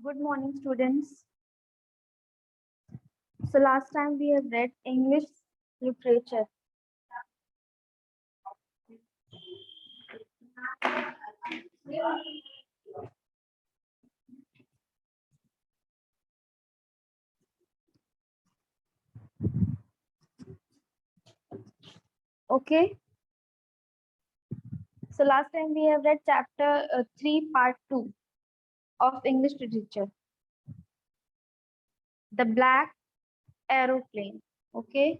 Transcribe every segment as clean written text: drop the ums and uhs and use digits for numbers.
Good morning, students. So last time we have read English literature. Okay. So last time we have read chapter 3, part 2 of English literature. The Black Aeroplane. Okay.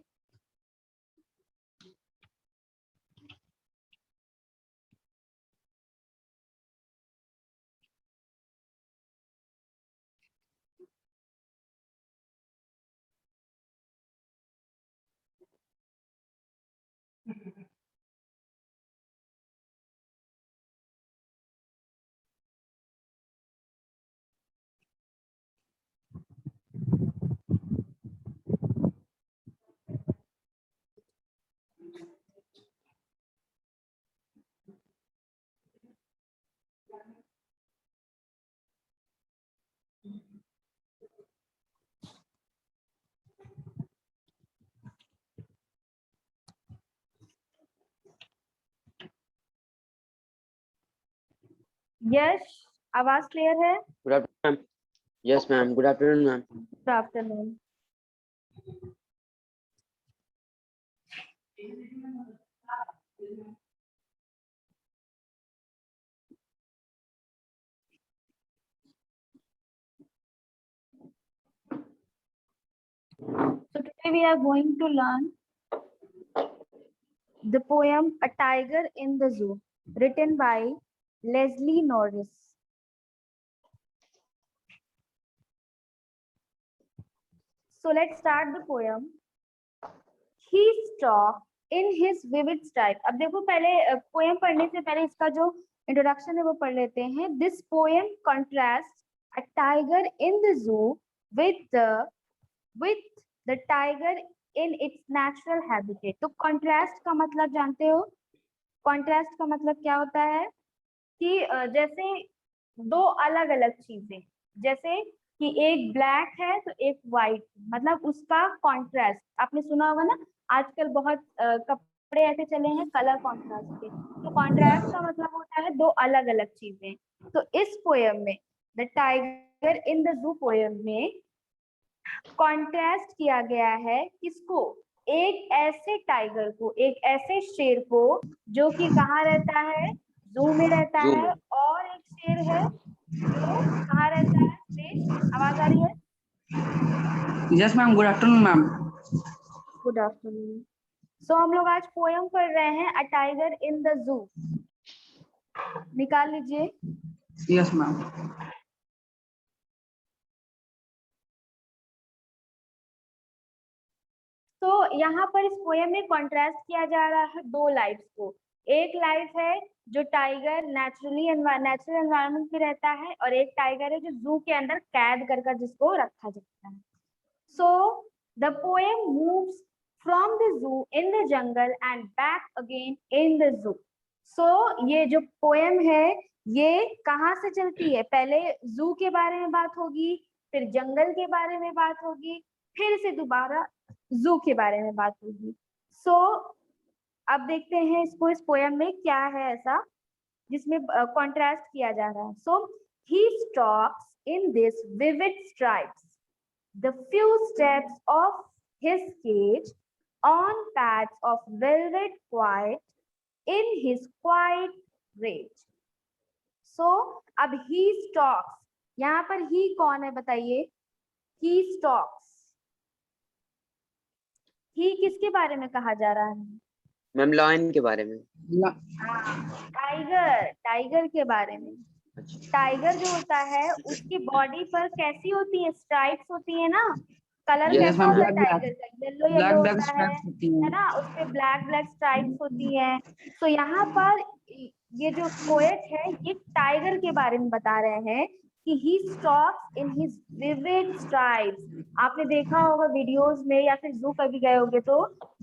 Yes, आवाज clear है? Good afternoon, ma'am. Yes, ma'am. Good afternoon, ma'am. Good afternoon. So today we are going to learn the poem A Tiger in the Zoo, written by Leslie Norris. So let's start the poem. He stalked in his vivid style. अब देखो पहले poem पढ़ने से पहले इसका जो introduction है वो पढ़ लेते हैं. This poem contrasts a tiger in the zoo with the tiger in its natural habitat. तो contrast का मतलब जानते हो? Contrast का मतलब क्या होता है कि जैसे दो अलग अलग चीजें, जैसे कि एक ब्लैक है तो एक व्हाइट, मतलब उसका कॉन्ट्रास्ट. आपने सुना होगा ना, आजकल बहुत कपड़े ऐसे चले हैं कलर कॉन्ट्रास्ट के. तो कॉन्ट्रास्ट का मतलब होता है दो अलग अलग चीजें. तो इस पोएम में, द टाइगर इन द जू पोएम में कॉन्ट्रास्ट किया गया है किसको? एक ऐसे टाइगर को, एक ऐसे शेर को जो कि कहाँ रहता है? जू में रहता Zoo है. में. और एक शेर है जो कहाँ रहता है? देश. आवाज आ रही है? Yes, ma'am. Good afternoon, ma'am. Good afternoon. So हम लोग आज पोएम पढ़ रहे हैं अ टाइगर इन द जू. निकाल लीजिए. Yes, ma'am. तो यहाँ पर इस पोएम में कॉन्ट्रास्ट किया जा रहा है दो लाइफ को. एक लाइफ है जो टाइगर नेचुरल एनवायरनमेंट में रहता है, और एक टाइगर है जो जू के अंदर कैद कर जिसको रखा जाता है. So the poem moves from the zoo in the jungle and back again in the zoo. So ये जो पोएम है ये कहाँ से चलती है? पहले जू के बारे में बात होगी, फिर जंगल के बारे में बात होगी, फिर से दोबारा जू के बारे में बात होगी. सो अब देखते हैं इसको, इस पोएम में क्या है ऐसा जिसमें कॉन्ट्रास्ट किया जा रहा है. So he stops in this vivid stripes the few steps of his cage on pads of velvet quiet in his quiet rage. So अब he stalks, यहाँ पर he कौन है बताइए? He stalks. He किसके बारे में कहा जा रहा है? मैम लायन के बारे में. टाइगर के बारे में. टाइगर जो होता है उसकी बॉडी पर कैसी होती है? स्ट्राइप्स होती है ना. कलर Yes, कैसा ma'am, होता है black, टाइगर का? येलो येलो black होता stripes होती है हैं. ना. उस पे ब्लैक ब्लैक स्ट्राइप्स होती हैं. तो यहाँ पर ये जो पोएट है ये टाइगर के बारे में बता रहे हैं कि he stalks in his vivid stripes. आपने देखा होगा वीडियोस में या फिर जू कभी गए होगे तो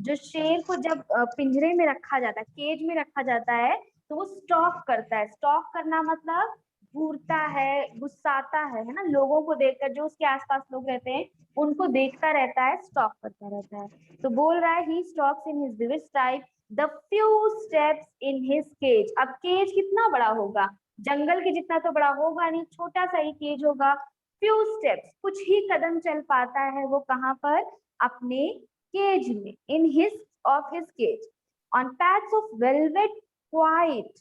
जो शेर को जब पिंजरे में रखा जाता है, केज में रखा जाता है, तो वो स्टॉक करता है. स्टॉक करना मतलब घूरता है, गुस्साता है ना, लोगों को देखकर, जो उसके आसपास लोग रहते हैं उनको देखता रहता है, स्टॉक करता रहता है। तो बोल रहा है he stalks in his vivid type the few steps in his cage. अब केज कितना बड़ा होगा, जंगल के जितना तो बड़ा होगा नहीं, छोटा सा ही केज होगा। फ्यू स्टेप्स, कुछ ही कदम चल पाता है वो, कहाँ पर, अपने केज में, in his of his cage, on paths of velvet quiet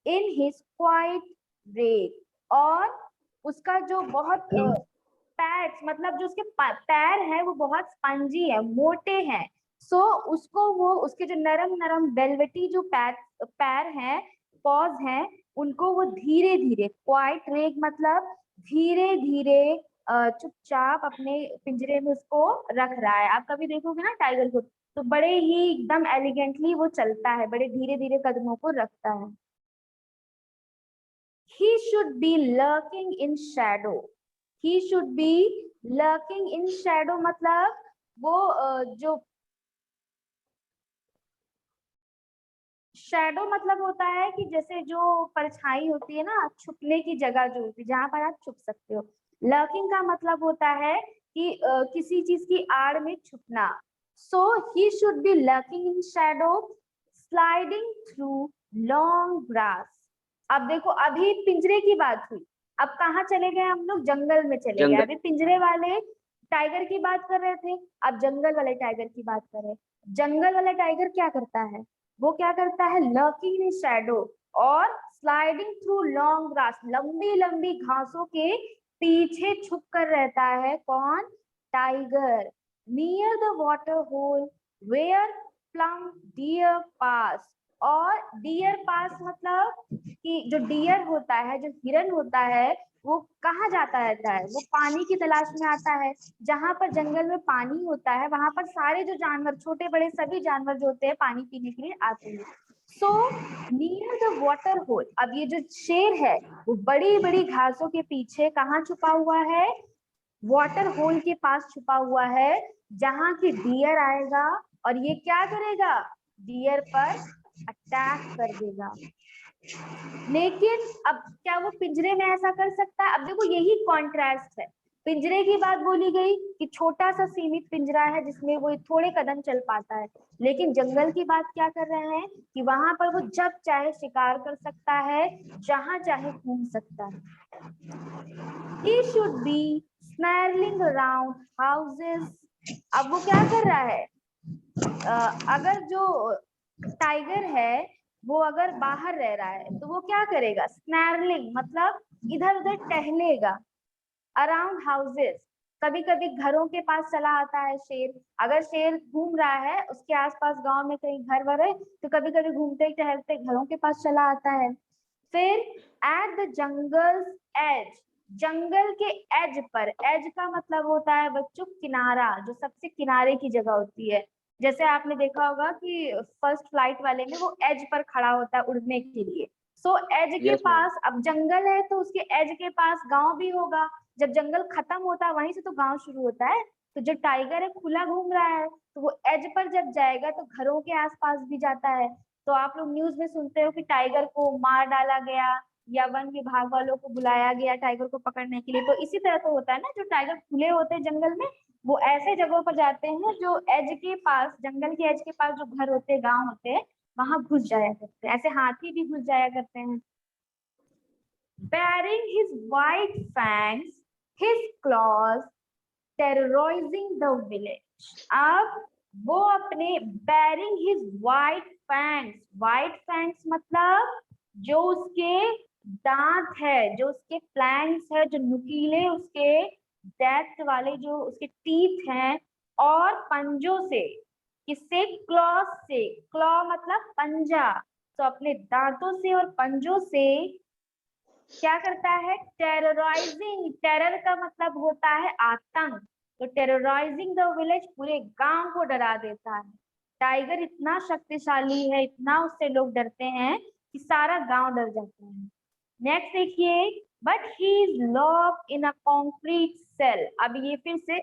in his quiet break. और उसका जो बहुत पैड्स, मतलब जो उसके पैर है वो बहुत स्पंजी है, मोटे हैं। सो उसको वो, उसके जो नरम नरम वेलवेटी जो पैर हैं, पॉज हैं, उनको वो धीरे धीरे, क्वाइट रेग मतलब धीरे धीरे, चुपचाप अपने पिंजरे में उसको रख रहा है। आप कभी देखोगे ना टाइगर को, तो बड़े ही एकदम एलिगेंटली वो चलता है, बड़े धीरे धीरे कदमों को रखता है। He should be lurking in shadow. He should be lurking in shadow मतलब वो जो शैडो मतलब होता है कि जैसे जो परछाई होती है ना, छुपने की जगह जो होती है, जहां पर आप छुप सकते हो। लर्किंग का मतलब होता है कि किसी चीज की आड़ में छुपना। So he should be lurking in shadow, sliding through long grass. अब देखो, अभी पिंजरे की बात हुई, अब कहाँ चले गए हम लोग, जंगल में चले गए। जंगल। अभी पिंजरे वाले टाइगर की बात कर रहे थे, अब जंगल वाले टाइगर की बात कर रहे हैं। जंगल वाला टाइगर क्या करता है, वो क्या करता है, लर्किंग इन शैडो और स्लाइडिंग थ्रू लॉन्ग ग्रास, लंबी लंबी घासों के पीछे छुप कर रहता है। कौन, tiger. Near the water hole where plum deer pass. और डियर पास मतलब कि जो डियर होता है, जो हिरन होता है, वो कहाँ जाता रहता है, वो पानी की तलाश में आता है। जहां पर जंगल में पानी होता है वहां पर सारे जो जानवर, छोटे बड़े सभी जानवर जो होते हैं, पानी पीने के लिए आते हैं। So near the water hole, अब ये जो शेर है वो बड़ी बड़ी घासों के पीछे कहाँ छुपा हुआ है, वाटर होल के पास छुपा हुआ है, जहां की डियर आएगा और ये क्या करेगा, डियर पर अटैक कर देगा। लेकिन अब क्या वो पिंजरे में ऐसा कर सकता है? अब देखो, यही कॉन्ट्रास्ट है। पिंजरे की बात बोली गई कि छोटा सा सीमित पिंजरा है जिसमें वो थोड़े कदम चल पाता है, लेकिन जंगल की बात क्या कर रहे हैं कि वहां पर वो जब चाहे शिकार कर सकता है, जहां चाहे घूम सकता है। He should be snarling around houses. अब वो क्या कर रहा है, अगर जो टाइगर है वो अगर बाहर रह रहा है तो वो क्या करेगा, स्नैरलिंग मतलब इधर उधर टहलेगा, अराउंड हाउसेस। कभी कभी घरों के पास चला आता है शेर, अगर शेर घूम रहा है उसके आसपास गांव में कहीं घर वर है, तो कभी कभी घूमते टहलते घरों के पास चला आता है। फिर एट द जंगल एज, जंगल के एज पर, एज का मतलब होता है बच्चों किनारा, जो सबसे किनारे की जगह होती है। जैसे आपने देखा होगा कि फर्स्ट फ्लाइट वाले में वो एज पर खड़ा होता है उड़ने के लिए। सो एज के यस मैम। पास, अब जंगल है तो उसके एज के पास गांव भी होगा। जब जंगल खत्म होता है वहीं से तो गांव शुरू होता है। तो जो टाइगर है खुला घूम रहा है, तो वो एज पर जब जाएगा तो घरों के आसपास भी जाता है। तो आप लोग न्यूज में सुनते हो कि टाइगर को मार डाला गया या वन विभाग वालों को बुलाया गया टाइगर को पकड़ने के लिए। तो इसी तरह तो होता है ना, जो टाइगर खुले होते हैं जंगल में, वो ऐसे जगहों पर जाते हैं जो एज के पास, जंगल के एज के पास जो घर होते हैं, गांव होते हैं, वहां घुस जाया करते हैं। ऐसे हाथी भी घुस जाया करते हैं। Bearing his white fangs, his claws, terrorizing the village. अब वो अपने bearing his white fangs मतलब जो उसके दांत है, जो उसके फ्लैंक्स है, जो नुकीले उसके डेप्थ वाले जो उसके टीथ हैं, और पंजों से, किससे, क्लॉ से, क्लॉ मतलब पंजा, तो अपने दांतों से और पंजों से क्या करता है, टेरराइजिंग, टेरर का मतलब होता है आतंक, तो टेरराइजिंग द विलेज, पूरे गांव को डरा देता है। टाइगर इतना शक्तिशाली है, इतना उससे लोग डरते हैं कि सारा गांव डर जाता है। नेक्स्ट देखिए, but he is locked in a concrete cell. अब ये फिर से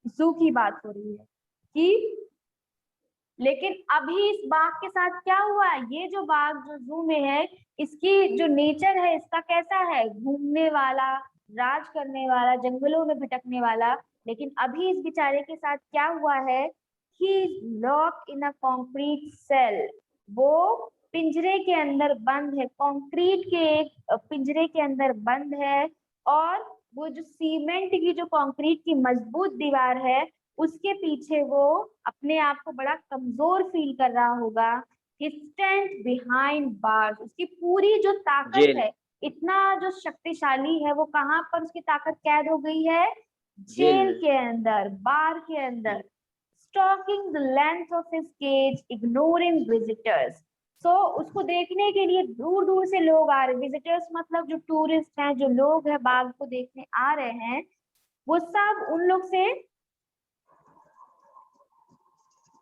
जू की बात हो रही है कि लेकिन अभी इस बाघ के साथ क्या हुआ, ये जो बाघ जो जू में है, इसकी जो नेचर है इसका कैसा है, घूमने वाला, राज करने वाला, जंगलों में भटकने वाला। लेकिन अभी इस बेचारे के साथ क्या हुआ है, he is locked in a concrete cell. वो पिंजरे के अंदर बंद है, कंक्रीट के एक पिंजरे के अंदर बंद है। और वो जो सीमेंट की जो कंक्रीट की मजबूत दीवार है, उसके पीछे वो अपने आप को बड़ा कमजोर फील कर रहा होगा। He stands behind bars। उसकी पूरी जो ताकत जेल। है, इतना जो शक्तिशाली है, वो कहाँ पर उसकी ताकत कैद हो गई है, जेल जेल में। के अंदर, बार के अंदर। Stalking the length of his cage, ignoring visitors। सो उसको देखने के लिए दूर दूर से लोग आ रहे, विजिटर्स मतलब जो टूरिस्ट हैं, जो लोग हैं बाघ को देखने आ रहे हैं, वो सब उन लोग से,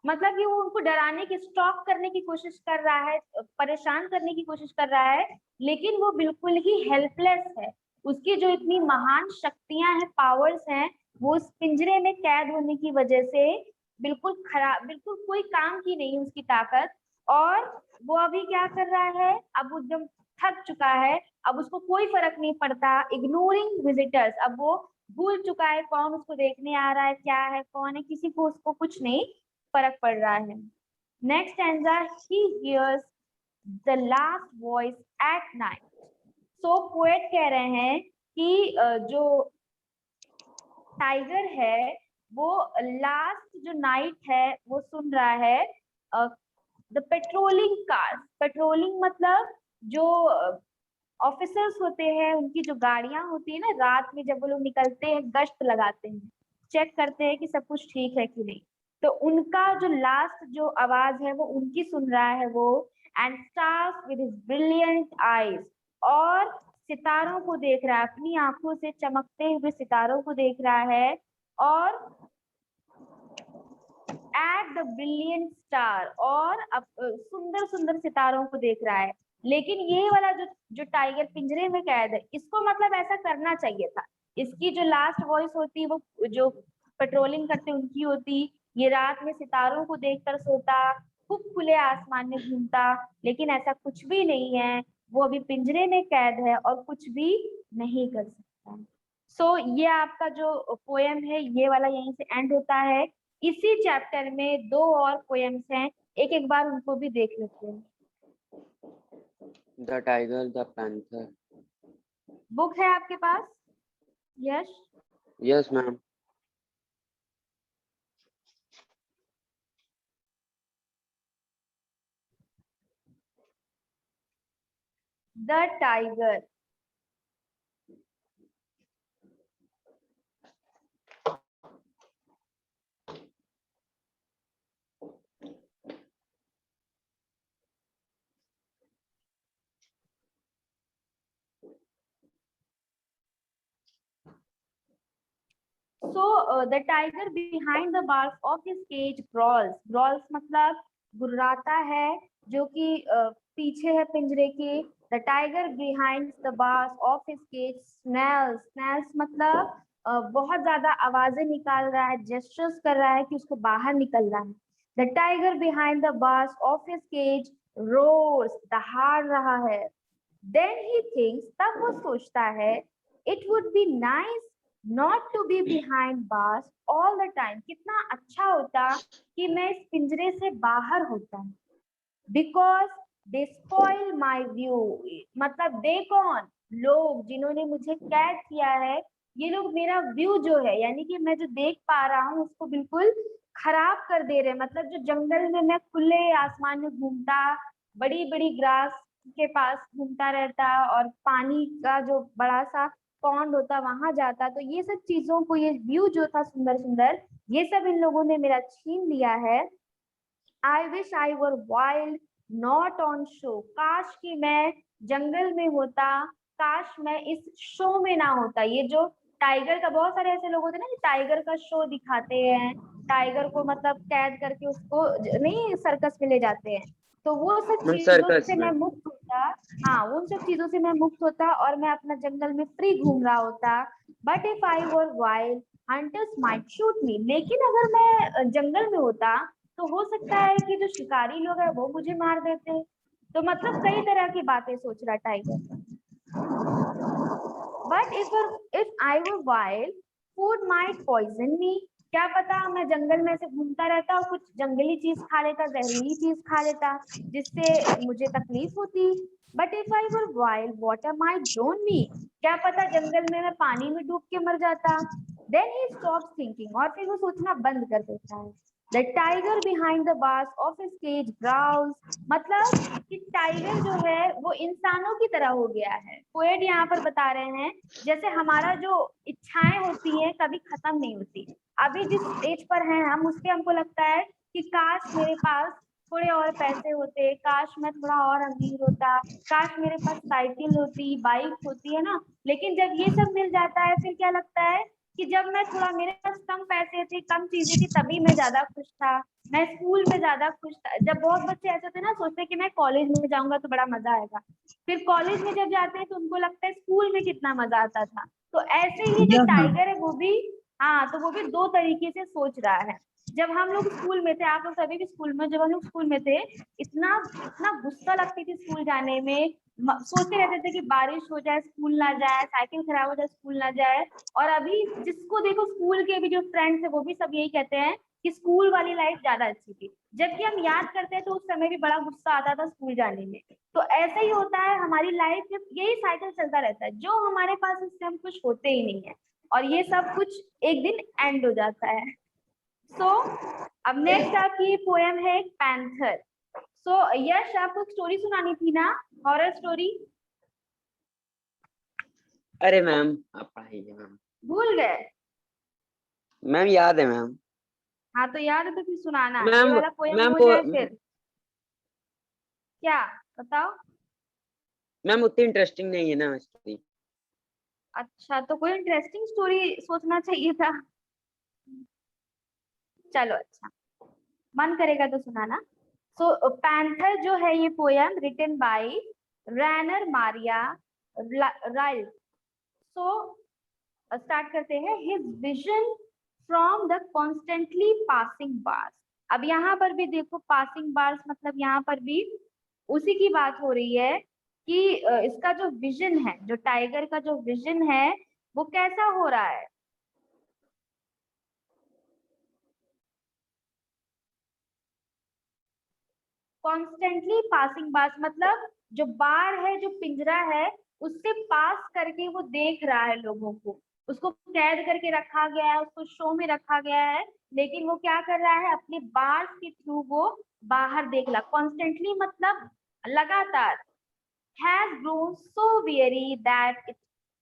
मतलब कि वो उनको डराने की, स्टॉक करने की कोशिश कर रहा है, परेशान करने की कोशिश कर रहा है। लेकिन वो बिल्कुल ही हेल्पलेस है। उसकी जो इतनी महान शक्तियां हैं, पावर्स हैं, वो उस पिंजरे में कैद होने की वजह से बिल्कुल खराब, बिल्कुल कोई काम की नहीं उसकी ताकत। और वो अभी क्या कर रहा है, अब वो एकदम थक चुका है, अब उसको कोई फर्क नहीं पड़ता। इग्नोरिंग विजिटर्स, अब वो भूल चुका है कौन उसको देखने आ रहा है, क्या है, कौन है, किसी को उसको कुछ नहीं फर्क पड़ रहा है। Next stanza, he hears the last voice at night। So poet कह रहे हैं कि जो टाइगर है वो लास्ट जो नाइट है वो सुन रहा है द पेट्रोलिंग कार। पेट्रोलिंग मतलब जो ऑफिसर्स होते हैं, उनकी जो गाड़ियां होती है ना, रात में जब वो लोग निकलते हैं, गश्त लगाते हैं, चेक करते हैं कि सब कुछ ठीक है कि नहीं, तो उनका जो लास्ट जो आवाज है वो उनकी सुन रहा है वो। And stars with his brilliant eyes, और सितारों को देख रहा है, अपनी आंखों से चमकते हुए सितारों को देख रहा है। और एट द ब्रिलियंट स्टार, और सुंदर सुंदर सितारों को देख रहा है। लेकिन ये वाला जो जो टाइगर पिंजरे में कैद है, इसको मतलब ऐसा करना चाहिए था। इसकी जो लास्ट वॉइस होती वो जो पेट्रोलिंग करते उनकी होती, ये रात में सितारों को देखकर सोता, खूब खुले आसमान में घूमता। लेकिन ऐसा कुछ भी नहीं है, वो अभी पिंजरे में कैद है और कुछ भी नहीं कर सकता। सो ये आपका जो पोएम है ये वाला यहीं से एंड होता है। इसी चैप्टर में दो और पोएम्स हैं, एक एक बार उनको भी देख लेते हैं। The tiger the panther. Book है आपके पास? Yes. Yes ma'am. The tiger. So the tiger behind the bars of his cage growls। growls मतलब गुर्राता है, जो कि पीछे है पिंजरे के। The tiger behind the bars of his cage snarls। snarls मतलब बहुत ज्यादा आवाजें निकाल रहा है, जेस्चर्स कर रहा है कि उसको बाहर निकलना है। The tiger behind the bars of his cage roars। दहाड़ रहा है। Then he thinks, तब वो सोचता है, it would be nice not to be behind bars all the time। कितना अच्छा होता कि मैं इस पिंजरे से बाहर होता। Because they spoil my view। मतलब दे कौन, लोग जिन्होंने मुझे कैद किया है, ये लोग मेरा व्यू जो है, यानी कि मैं जो देख पा रहा हूँ उसको बिल्कुल खराब कर दे रहे। मतलब जो जंगल में मैं खुले आसमान में घूमता, बड़ी बड़ी ग्रास के पास घूमता रहता, और पानी का जो बड़ा सा पॉन्ड होता वहां जाता, तो ये सब चीजों को, ये व्यू जो था सुंदर सुंदर, ये सब इन लोगों ने मेरा छीन लिया है। I wish I were wild not on show. काश कि मैं जंगल में होता, काश मैं इस शो में ना होता। ये जो टाइगर का, बहुत सारे ऐसे लोग होते हैं ना, टाइगर का शो दिखाते हैं, टाइगर को मतलब कैद करके उसको नहीं सर्कस में ले जाते हैं, तो वो सब मैं चीजों सर्कस से में। मैं मुक्त होता। हाँ, उन सब चीजों से मैं मुक्त होता और मैं अपना जंगल में फ्री घूम रहा होता। But if I were wild hunters might shoot मी। लेकिन अगर मैं जंगल में होता तो हो सकता है कि जो शिकारी लोग है वो मुझे मार देते हैं। तो मतलब कई तरह की बातें सोच रहा tiger. But if I were wild, food might poison me. क्या पता मैं जंगल में से घूमता रहता और कुछ जंगली चीज खा लेता, जहरीली चीज खा लेता, जिससे मुझे तकलीफ होती। But if I were wild, water might drown me. क्या पता जंगल में मैं पानी में डूब के मर जाता। देन ही स्टॉप्स थिंकिंग, और फिर वो सोचना बंद कर देता है। The tiger behind the bars of his cage growls. मतलब कि टाइगर जो है वो इंसानों की तरह हो गया है। पोएट यहाँ पर बता रहे हैं जैसे हमारा जो इच्छाएं होती हैं कभी खत्म नहीं होती। अभी जिस एज पर हैं हम, उसके हमको लगता है कि काश मेरे पास थोड़े और पैसे होते, काश मैं थोड़ा और अमीर होता, काश मेरे पास साइकिल होती, बाइक होती, है ना। लेकिन जब ये सब मिल जाता है फिर क्या लगता है कि जब मैं थोड़ा, मेरे पास कम पैसे थे, कम चीजें थी, तभी मैं ज्यादा खुश था, मैं स्कूल में ज्यादा खुश था। जब बहुत बच्चे ऐसे होते हैं ना, सोचते हैं कि मैं कॉलेज में जाऊंगा तो बड़ा मजा आएगा, फिर कॉलेज में जब जाते हैं तो उनको लगता है स्कूल में कितना मजा आता था। तो ऐसे ही जो यस मैम। टाइगर है वो भी, हाँ, तो वो भी दो तरीके से सोच रहा है। जब हम लोग स्कूल में थे, आप लोग सभी भी स्कूल में, जब हम लोग स्कूल में थे, इतना इतना गुस्सा लगती थी स्कूल जाने में। सोचते रहते थे कि बारिश हो जाए स्कूल ना जाए, साइकिल खराब हो जाए स्कूल ना जाए। और अभी जिसको देखो स्कूल के भी जो फ्रेंड्स है वो भी सब यही कहते हैं कि स्कूल वाली लाइफ ज्यादा अच्छी थी। जबकि हम याद करते हैं तो उस समय भी बड़ा गुस्सा आता था स्कूल जाने में। तो ऐसे ही होता है हमारी लाइफ में, यही साइकिल चलता रहता है, जो हमारे पास उससे हम कुछ होते ही नहीं है, और ये सब कुछ एक दिन एंड हो जाता है। सो अब नेक्स्ट आपकी पोएम है एक पैंथर। सो यश, आपको एक स्टोरी सुनानी थी ना, हॉरर स्टोरी, अरे मैम आप पढ़ाइए मैम। भूल गए? मैम याद है मैम। हाँ तो याद है तो फिर सुनाना, ये मैम वाला पोएम मैम हो वो जाए फिर। क्या? बताओ। मैम उतनी इंटरेस्टिंग नहीं है ना स्टोरी। अच्छा, तो कोई इंटरेस्टिंग स्टोरी सोचना चाहिए था। चलो अच्छा, मन करेगा तो सुनाना। सो पैंथर जो है ये poem written by Rainer Maria Rilke. So start करते हैं। His vision from the constantly passing bars. अब यहाँ पर भी देखो, पासिंग बार्स मतलब यहाँ पर भी उसी की बात हो रही है कि इसका जो विजन है, जो टाइगर का जो विजन है वो कैसा हो रहा है। कॉन्स्टेंटली पासिंग बार्स मतलब जो बार है, जो पिंजरा है, उससे पास करके वो देख रहा है लोगों को। उसको कैद करके रखा गया है, उसको शो में रखा गया है, लेकिन वो क्या कर रहा है, अपने बार्स के थ्रू वो बाहर देख रहा। कॉन्स्टेंटली मतलब लगातार। has grown so weary that it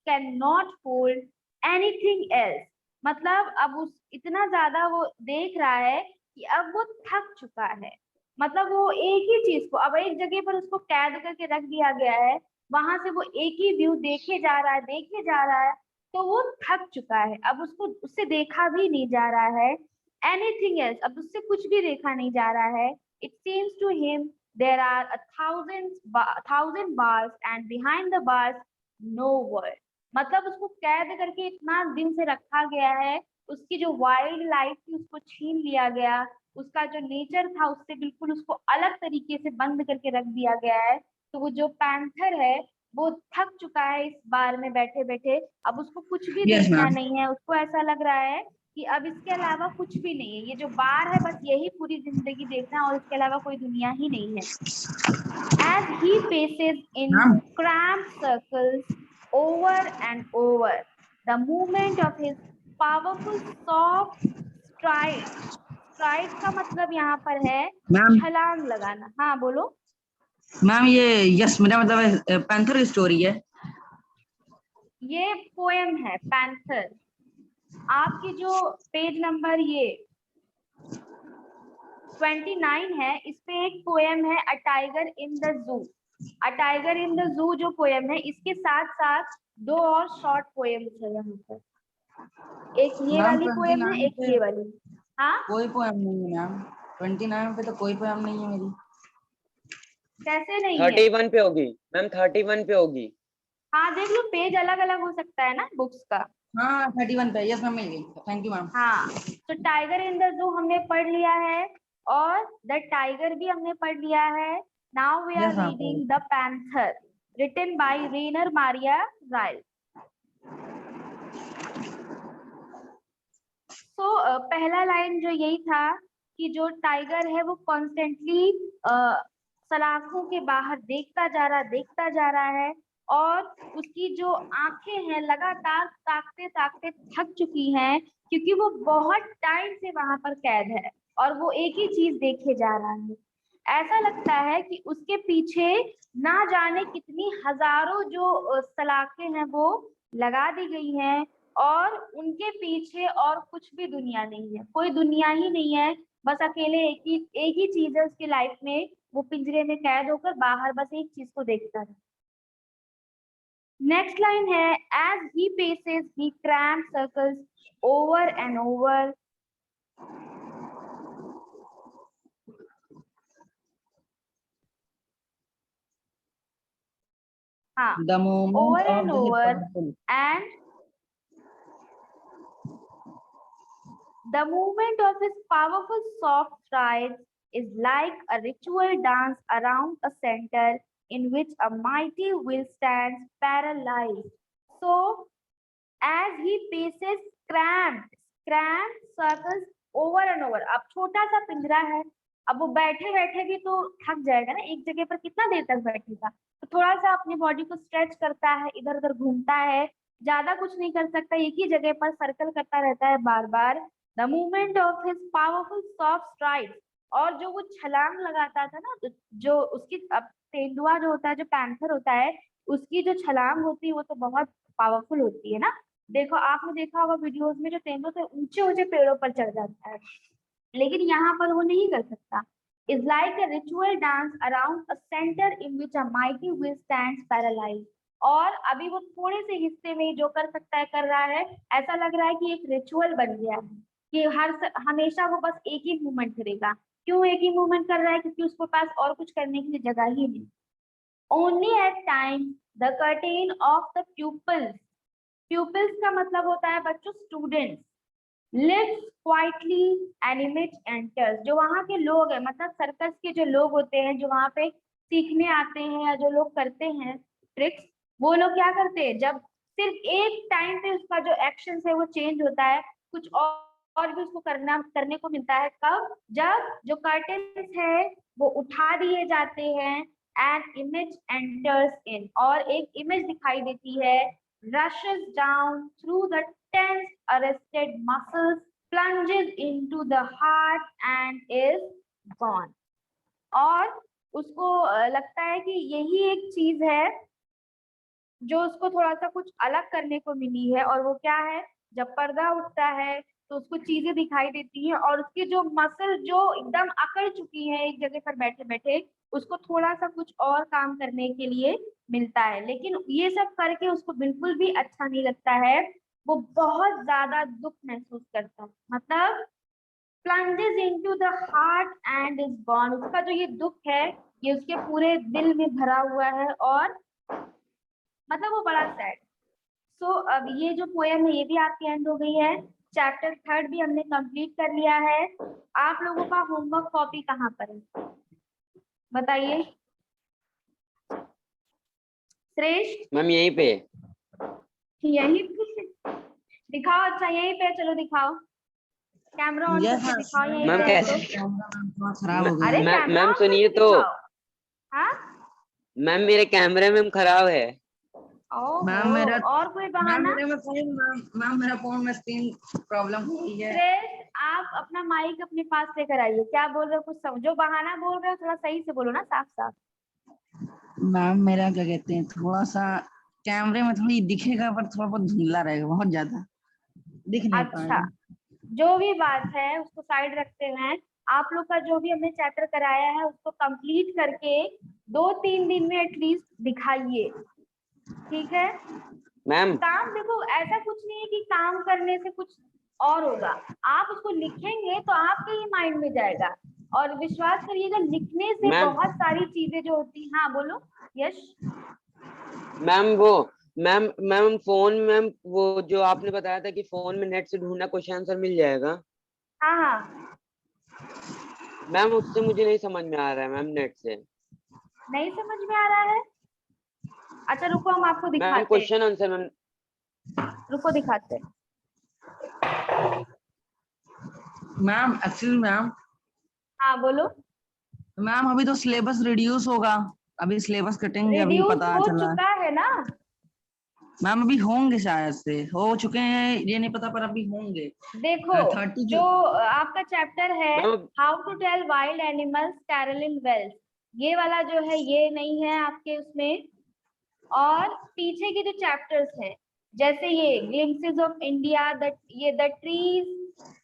cannot hold anything else। मतलब अब उस इतना ज्यादा वो देख रहा है कि अब वो थक चुका है। मतलब वो एक ही चीज को, अब एक जगह पर उसको कैद करके रख दिया गया है, वहां से वो एक ही व्यू देखे जा रहा है, देखे जा रहा है, तो वो थक चुका है। अब उसको उससे देखा भी नहीं जा रहा है, एनीथिंग एल्स, अब उससे कुछ भी देखा नहीं जा रहा है। It seems to him there are thousand bars and behind the bars no world। मतलब उसको कैद करके इतना दिन से रखा गया है, उसकी जो वाइल्ड लाइफ थी उसको छीन लिया गया, उसका जो नेचर था उससे बिल्कुल उसको अलग तरीके से बंद करके रख दिया गया है। तो वो जो पैंथर है वो थक चुका है इस बार में बैठे बैठे। अब उसको कुछ भी यस देखना मैम। नहीं है, उसको ऐसा लग रहा है कि अब इसके अलावा कुछ भी नहीं है, ये जो बार है बस यही पूरी जिंदगी देखना है, और इसके अलावा कोई दुनिया ही नहीं है। As he paces in ma'am cramped circles over and over, the movement of his powerful soft strides। strides का मतलब यहाँ पर है मैम छलांग लगाना। हाँ बोलो। मैम ये यस मेरा मतलब पैंथर की स्टोरी है। ये पोएम है पैंथर। आपकी जो पेज नंबर ये 29 है, इस पे एक पोएम है अ टाइगर इन द जू। अ टाइगर इन द जू जो पोएम है, इसके साथ साथ दो और शॉर्ट पोएम्स है यहाँ पर। एक ये मैम वाली पोएम है, 29 एक पे ये वाली। हाँ कोई पोएम नहीं है मैम। 29 पे तो कोई पोएम नहीं है मेरी। कैसे नहीं है? 31 पे होगी मैम, 31 पे होगी। हाँ देख लो, पेज अलग अलग हो सकता है ना बुक्स का। हाँ 31 पे। यस मैम मिल गई, थैंक यू मैम। हाँ, तो टाइगर इन द जू हमने पढ़ लिया है। और द टाइगर भी हमने पढ़ लिया है। Now we are Yes, ma'am. Reading the panther written by Rainer Maria Rilke. तो पहला लाइन जो यही था कि जो टाइगर है वो कॉन्स्टेंटली सलाखों के बाहर देखता जा रहा है और उसकी जो आंखें हैं लगातार ताकते ताकते थक चुकी हैं, क्योंकि वो बहुत टाइम से वहां पर कैद है और वो एक ही चीज देखे जा रहा है। ऐसा लगता है कि उसके पीछे ना जाने कितनी हजारों जो सलाखें हैं वो लगा दी गई हैं और उनके पीछे और कुछ भी दुनिया नहीं है, कोई दुनिया ही नहीं है, बस अकेले एक ही चीज है उसकी लाइफ में, वो पिंजरे में कैद होकर बाहर बस एक चीज को देखता है। नेक्स्ट लाइन है as he paces he cramped circles over and over. हाँ, The moment over of and the over powerful. and the movement of his powerful soft strides is like a ritual dance around a center in which a mighty will stands paralyzed. So, as he paces cramped circles over and over. अब छोटा सा पिंजरा है, अब वो बैठे बैठे भी तो थक जाएगा ना, एक जगह पर कितना देर तक बैठेगा, तो थोड़ा सा अपनी बॉडी को स्ट्रेच करता है, इधर उधर घूमता है, ज्यादा कुछ नहीं कर सकता, एक ही जगह पर सर्कल करता रहता है बार बार। The movement of his powerful soft strides, और जो वो छलांग लगाता था ना, जो उसकी अब तेंदुआ जो होता है, जो पैंथर होता है, उसकी जो छलांग होती है वो तो बहुत पावरफुल होती है ना। देखो आपने देखा होगा वीडियोस में, जो तेंदुआ ऊंचे ऊंचे पेड़ों पर चढ़ जाता है, लेकिन यहाँ पर वो नहीं कर सकता। Is like a ritual dance around a centre in which a mighty will stands paralysed. और अभी वो थोड़े से हिस्से में जो कर सकता है कर रहा है, ऐसा लग रहा है कि एक रिचुअल बन गया है कि हमेशा वो बस एक ही मूवमेंट करेगा। क्यों एक ही मूवमेंट कर रहा है? क्योंकि उसके पास और कुछ करने की जगह ही नहीं। Only at time the curtain of the pupils, pupils का मतलब होता है बच्चों students, lifts quietly an image enters, जो वहाँ के लोग हैं, मतलब सर्कस के जो लोग होते हैं जो वहाँ पे सीखने आते हैं या जो लोग करते हैं ट्रिक्स, वो लोग क्या करते हैं, जब सिर्फ एक टाइम पे उसका जो एक्शन है वो चेंज होता है, कुछ और भी उसको करने को मिलता है। कब? जब जो कर्टेन्स है वो उठा दिए जाते हैं, एन इमेज एंटर्स इन, और एक इमेज दिखाई देती है, rushes down through the tense arrested muscles, plunges into the heart and is gone। और उसको लगता है कि यही एक चीज है जो उसको थोड़ा सा कुछ अलग करने को मिली है, और वो क्या है, जब पर्दा उठता है तो उसको चीजें दिखाई देती हैं और उसकी जो मसल जो एकदम अकड़ चुकी है एक जगह पर बैठे बैठे, उसको थोड़ा सा कुछ और काम करने के लिए मिलता है। लेकिन ये सब करके उसको बिल्कुल भी अच्छा नहीं लगता है, वो बहुत ज्यादा दुख महसूस करता है, मतलब plunges into the heart and is gone. उसका जो ये दुख है ये उसके पूरे दिल में भरा हुआ है और मतलब वो बड़ा सैड। सो अब ये जो पोयम है ये भी आपकी एंड हो गई है। चैप्टर 3 भी हमने कंप्लीट कर लिया है। आप लोगों का होमवर्क कॉपी कहाँ पर है बताइए? श्रेष्ठ मैम यहीं पे। यहीं पे दिखाओ। अच्छा यहीं पे, चलो दिखाओ, कैमरा ऑन Yes, करके दिखाओ यहीं मैम पे है कैसे? तो। थोड़ा खराब हो अरे गया है। कैमरा मैम ऑन सुनिए करके तो, दिखाओ। हाँ मैम मेरे कैमरे में खराब है। मैम मेरा और कोई मैम बहाना? मेरे में फोन मैम मेरा फोन में स्क्रीन प्रॉब्लम हो गई है। श्रेष्ठ आप अपना माइक अपने पास लेकर आइए। क्या बोल रहे हो? कुछ समझो, बहाना बोल रहे हो, थोड़ा सही से बोलो ना, साफ साफ। मैम मेरा क्या कहते हैं, थोड़ा सा कैमरे में थोड़ी दिखेगा पर थोड़ा बहुत धुंधला रहेगा, बहुत ज्यादा दिख नहीं अच्छा, पाएगा। जो भी बात है उसको साइड रखते हैं। आप लोग का जो भी हमने चैप्टर कराया है उसको कंप्लीट करके 2-3 दिन में एटलीस्ट दिखाइए, ठीक है? मैम काम देखो, ऐसा कुछ नहीं है कि काम करने से कुछ और होगा, आप उसको लिखेंगे तो आपके ही माइंड में जाएगा, और विश्वास करिएगा लिखने से मैम बहुत सारी चीजें जो होती। हाँ बोलो यश। मैम वो मैम फोन, मैम वो जो आपने बताया था कि फोन में नेट से ढूंढना क्वेश्चन आंसर मिल जाएगा। हाँ हाँ मैम उससे मुझे नहीं समझ में आ रहा है मैम, नेट से। नहीं समझ में आ रहा है? अच्छा रुको, हम आपको मैम दिखाते हैं, क्वेश्चन आंसर मैम। रुको दिखाते हैं। मैम एक्चुअली मैम हाँ बोलो। मैम अभी तो सिलेबस रिड्यूस होगा, अभी सिलेबस कटेंगे, अभी रिड्यूस पता हो चला है। चुका है ना? मैम अभी होंगे, शायद से हो चुके हैं, ये नहीं पता, पर अभी होंगे। देखो 30 जो आपका चैप्टर है ma'am how to tell wild animals Carolyn Wells, ये वाला जो है ये नहीं है आपके उसमें। और पीछे के जो चैप्टर्स हैं जैसे ये ग्लिम्पसेस ऑफ इंडिया, ये द ट्रीज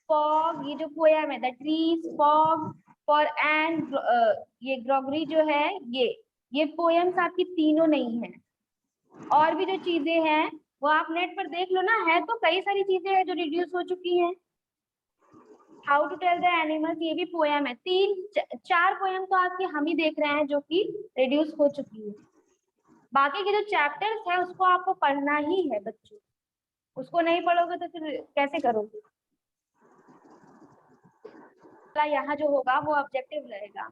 फॉग, ये जो पोयम है the trees fog for and, ये ग्रोगरी जो है ये पोयम्स आपकी तीनों नहीं है। और भी जो चीजें हैं वो आप नेट पर देख लो ना, है तो कई सारी चीजें हैं जो रिड्यूस हो चुकी हैं। How to tell the animals ये भी पोयम है, चार पोयम तो आपके हम ही देख रहे हैं जो कि रिड्यूस हो चुकी है। बाकी के जो चैप्टर्स है उसको आपको पढ़ना ही है बच्चों, उसको नहीं पढ़ोगे तो फिर कैसे करोगे? यहाँ जो होगा वो ऑब्जेक्टिव रहेगा,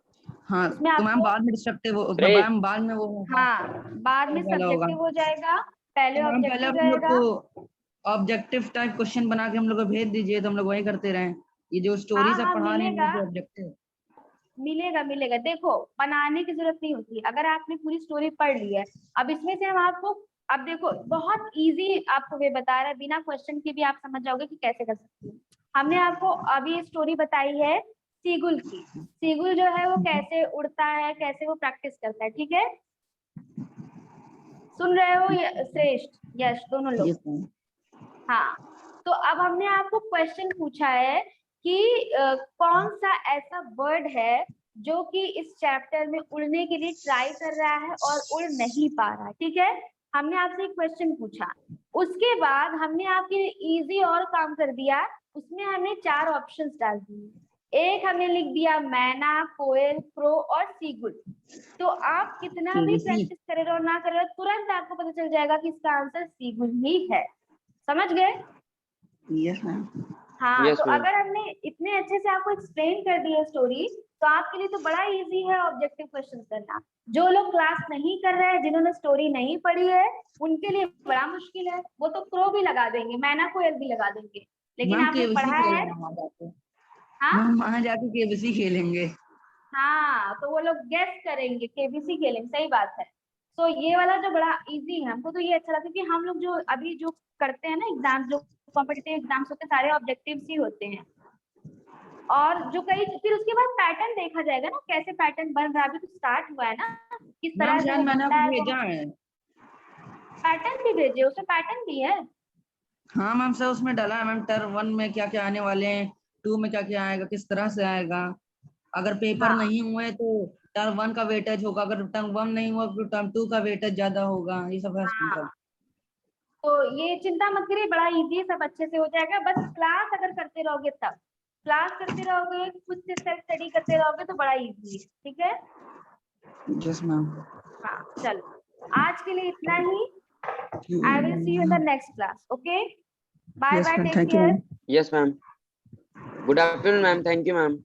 हाँ उसमें तो मैम आपको, बाद में डिस्ट्रक्टिव, ब्रेक। मैम बाद में वो होगा, हाँ बाद में वाला होगा। सब्जेक्टिव हो जाएगा, पहले तो मैम पहले ऑब्जेक्टिव आप हम लोग रहेगा। को ऑब्जेक्टिव टाइप क्वेश्चन बना के हम लोग को भेज दीजिए, तो हम लोग वही करते रहें। ये जो स्टोरी हाँ सब हाँ पढ़ा रहे हैं मिलेगा, वो ऑब्जेक्टिव। मिलेगा मिलेगा। देखो बनाने की जरूरत नहीं होती, अगर आपने पूरी स्टोरी पढ़ ली है, अब इसमें से हम आपको, अब देखो बहुत इजी आपको वे बता रहा है, बिना क्वेश्चन के भी आप समझ जाओगे कि कैसे कर सकते हो। हमने आपको अभी स्टोरी बताई है सीगुल की, सीगुल जो है वो कैसे उड़ता है, कैसे वो प्रैक्टिस करता है, ठीक है? सुन रहे हो श्रेष्ठ यश दोनों लोग? Yes ma'am. हाँ, तो अब हमने आपको क्वेश्चन पूछा है कि कौन सा ऐसा बर्ड है जो कि इस चैप्टर में उड़ने के लिए ट्राई कर रहा है और उड़ नहीं पा रहा, ठीक है? हमने आपसे एक क्वेश्चन पूछा, उसके बाद हमने आपके लिए इजी और काम कर दिया, उसमें हमने 4 ऑप्शंस डाल दिए। एक हमने लिख दिया मैना, कोयल, क्रो और सीगुल। तो आप कितना भी प्रैक्टिस करे रहो ना करे रहो, तुरंत आपको पता चल जाएगा कि इसका आंसर सीगुल ही है। समझ गए? Yes ma'am. हाँ यस तो मैम। अगर हमने इतने अच्छे से आपको एक्सप्लेन कर दी है स्टोरी, तो आपके लिए तो बड़ा इजी है ऑब्जेक्टिव क्वेश्चन करना। जो लोग क्लास नहीं कर रहे हैं, जिन्होंने स्टोरी नहीं पढ़ी है, उनके लिए बड़ा मुश्किल है। वो तो क्रो भी लगा देंगे, मैना कोयल भी लगा देंगे, लेकिन मैम आपने केबीसी पढ़ा है। खेलेंगे वहां जाके, हाँ मैम वहां जाके केबीसी खेलेंगे। हाँ, तो वो लोग गेस करेंगे, केबीसी खेलेंगे, सही बात है। तो ये वाला जो बड़ा इजी है, हमको तो ये अच्छा लगता है कि हम लोग जो अभी जो करते हैं ना एग्जाम, जो कॉम्पिटिटिव एग्जाम्स होते हैं सारे ऑब्जेक्टिव्स ही होते हैं। और जो कई फिर उसके बाद पैटर्न देखा जाएगा ना, कैसे पैटर्न बन रहा है, अभी तो स्टार्ट हुआ है ना, किस मैम तरह से शायद वो मैंने बनता आपको है। भेजा है। पैटर्न भी भेजे, उसमें पैटर्न भी है। हाँ मैम सर उसमें डाला है मैम, टर्म 1 में क्या क्या आने वाले हैं, 2 में क्या क्या आएगा, किस तरह से आएगा। अगर पेपर हाँ नहीं हुए तो टर्म 1 का वेटेज होगा, अगर टर्म 1 नहीं हुआ तो टर्म 2 का वेटेज ज्यादा होगा, ये सब है इसमें सब। हाँ, तो ये चिंता मत करिए, बड़ा इजी, सब अच्छे से हो जाएगा। बस क्लास अगर करते रहोगे, तब क्लास करते रहोगे, खुद से सेल्फ स्टडी करते रहोगे तो बड़ा इजी है, ठीक है? Yes ma'am. हाँ चलो, आज के लिए इतना ही। I will see you in the next class. Okay, bye yes bye, ma'am, take thank you care. Ma'am. Yes ma'am. Good afternoon ma'am, thank you ma'am.